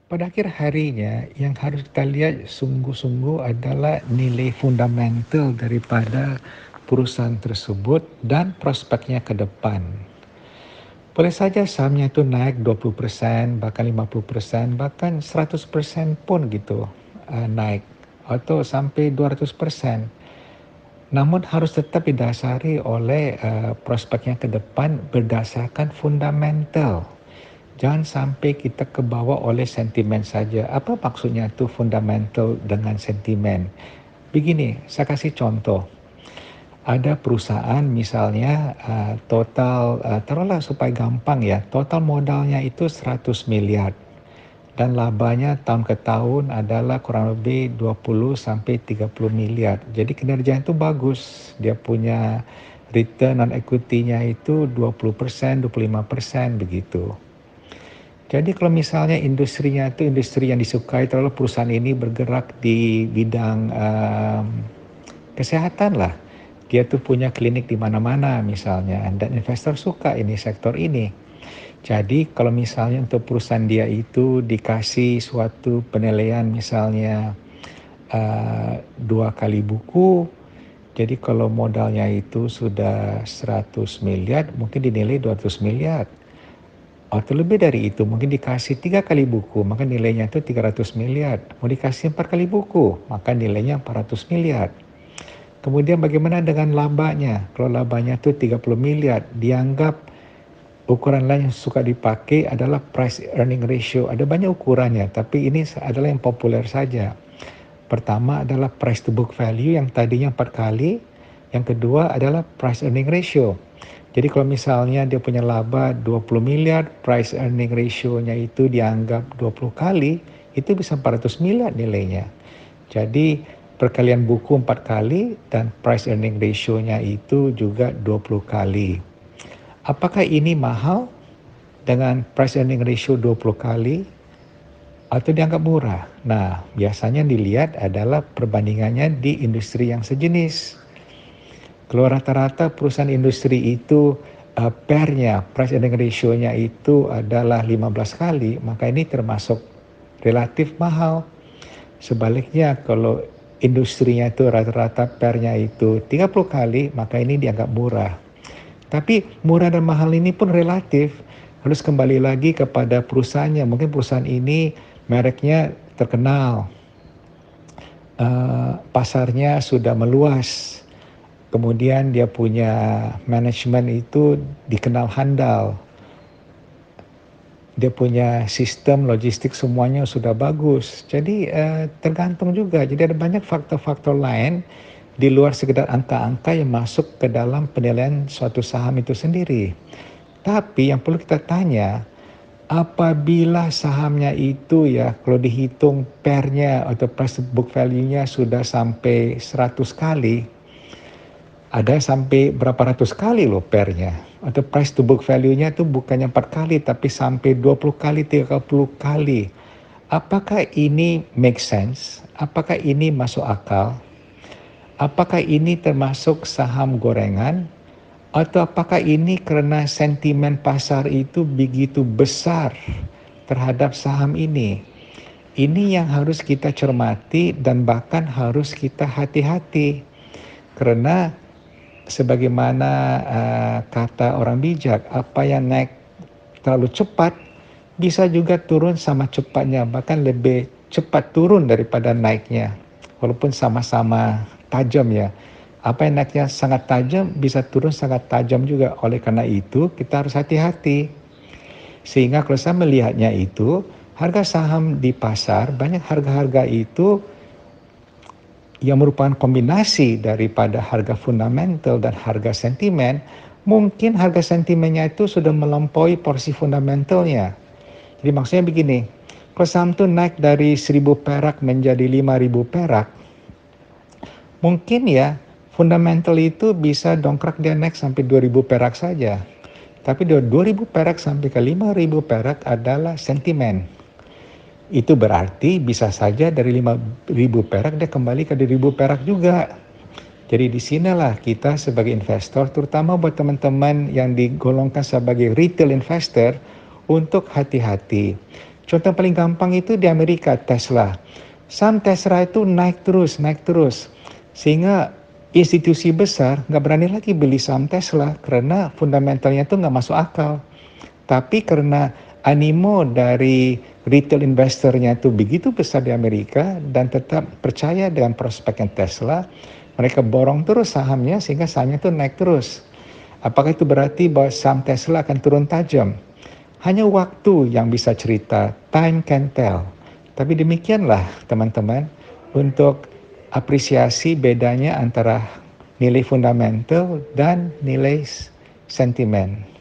Pada akhir harinya, yang harus kita lihat sungguh-sungguh adalah nilai fundamental daripada perusahaan tersebut dan prospeknya ke depan. Boleh saja sahamnya itu naik 20%, bahkan 50%, bahkan 100% pun gitu naik atau sampai 200%. Namun harus tetap didasari oleh prospeknya ke depan berdasarkan fundamental. Jangan sampai kita kebawa oleh sentimen saja. Apa maksudnya itu fundamental dengan sentimen? Begini, saya kasih contoh. Ada perusahaan misalnya total, taruhlah supaya gampang ya, total modalnya itu 100 miliar dan labanya tahun ke tahun adalah kurang lebih 20 sampai 30 miliar. Jadi kinerjanya itu bagus. Dia punya return on equity-nya itu 20%, 25% begitu. Jadi kalau misalnya industrinya itu industri yang disukai, terlalu perusahaan ini bergerak di bidang kesehatan lah. Dia tuh punya klinik di mana-mana misalnya, dan investor suka ini sektor ini. Jadi kalau misalnya untuk perusahaan dia itu dikasih suatu penilaian misalnya 2 kali buku, jadi kalau modalnya itu sudah 100 miliar, mungkin dinilai 200 miliar. Atau lebih dari itu, mungkin dikasih 3 kali buku, maka nilainya itu 300 miliar. Mau dikasih 4 kali buku, maka nilainya 400 miliar. Kemudian bagaimana dengan labanya? Kalau labanya itu 30 miliar, dianggap ukuran lain yang suka dipakai adalah price earning ratio. Ada banyak ukurannya, tapi ini adalah yang populer saja. Pertama adalah price to book value yang tadinya 4 kali. Yang kedua adalah price earning ratio. Jadi kalau misalnya dia punya laba 20 miliar, price earning ratio-nya itu dianggap 20 kali, itu bisa 400 miliar nilainya. Jadi perkalian buku 4 kali dan price earning ratio-nya itu juga 20 kali. Apakah ini mahal dengan price earning ratio 20 kali atau dianggap murah? Nah, biasanya dilihat adalah perbandingannya di industri yang sejenis. Kalau rata-rata perusahaan industri itu PER-nya, price earning ratio-nya itu adalah 15 kali, maka ini termasuk relatif mahal. Sebaliknya kalau industrinya itu rata-rata PER-nya itu 30 kali, maka ini dianggap murah. Tapi murah dan mahal ini pun relatif. Harus kembali lagi kepada perusahaannya. Mungkin perusahaan ini mereknya terkenal, pasarnya sudah meluas. Kemudian dia punya manajemen itu dikenal handal. Dia punya sistem logistik semuanya sudah bagus. Jadi tergantung juga. Jadi ada banyak faktor-faktor lain di luar sekedar angka-angka yang masuk ke dalam penilaian suatu saham itu sendiri. Tapi yang perlu kita tanya, apabila sahamnya itu ya kalau dihitung PER-nya atau price book value-nya sudah sampai 100 kali, ada sampai berapa ratus kali loh PER-nya. Atau price to book value-nya itu bukannya 4 kali tapi sampai 20 kali, 30 kali. Apakah ini make sense? Apakah ini masuk akal? Apakah ini termasuk saham gorengan? Atau apakah ini karena sentimen pasar itu begitu besar terhadap saham ini? Ini yang harus kita cermati dan bahkan harus kita hati-hati. Karena sebagaimana kata orang bijak, apa yang naik terlalu cepat bisa juga turun sama cepatnya, bahkan lebih cepat turun daripada naiknya. Walaupun sama-sama tajam ya. Apa yang naiknya sangat tajam bisa turun sangat tajam juga. Oleh karena itu kita harus hati-hati. Sehingga kalau saya melihatnya itu, harga saham di pasar, banyak harga-harga itu yang merupakan kombinasi daripada harga fundamental dan harga sentimen, mungkin harga sentimennya itu sudah melampaui porsi fundamentalnya. Jadi maksudnya begini, kalau saham itu naik dari 1.000 perak menjadi 5.000 perak, mungkin ya fundamental itu bisa dongkrak dia naik sampai 2.000 perak saja. Tapi dari 2.000 perak sampai ke 5.000 perak adalah sentimen. Itu berarti bisa saja dari 5.000 perak dia kembali ke 2.000 perak juga. Jadi di sinilah kita sebagai investor, terutama buat teman-teman yang digolongkan sebagai retail investor, untuk hati-hati. Contoh paling gampang itu di Amerika, Tesla. Saham Tesla itu naik terus, naik terus. Sehingga institusi besar nggak berani lagi beli saham Tesla karena fundamentalnya itu nggak masuk akal. Tapi karena animo dari retail investornya itu begitu besar di Amerika dan tetap percaya dengan prospeknya Tesla, mereka borong terus sahamnya sehingga sahamnya itu naik terus. Apakah itu berarti bahwa saham Tesla akan turun tajam? Hanya waktu yang bisa cerita, time can tell. Tapi demikianlah teman-teman, untuk apresiasi bedanya antara nilai fundamental dan nilai sentimen.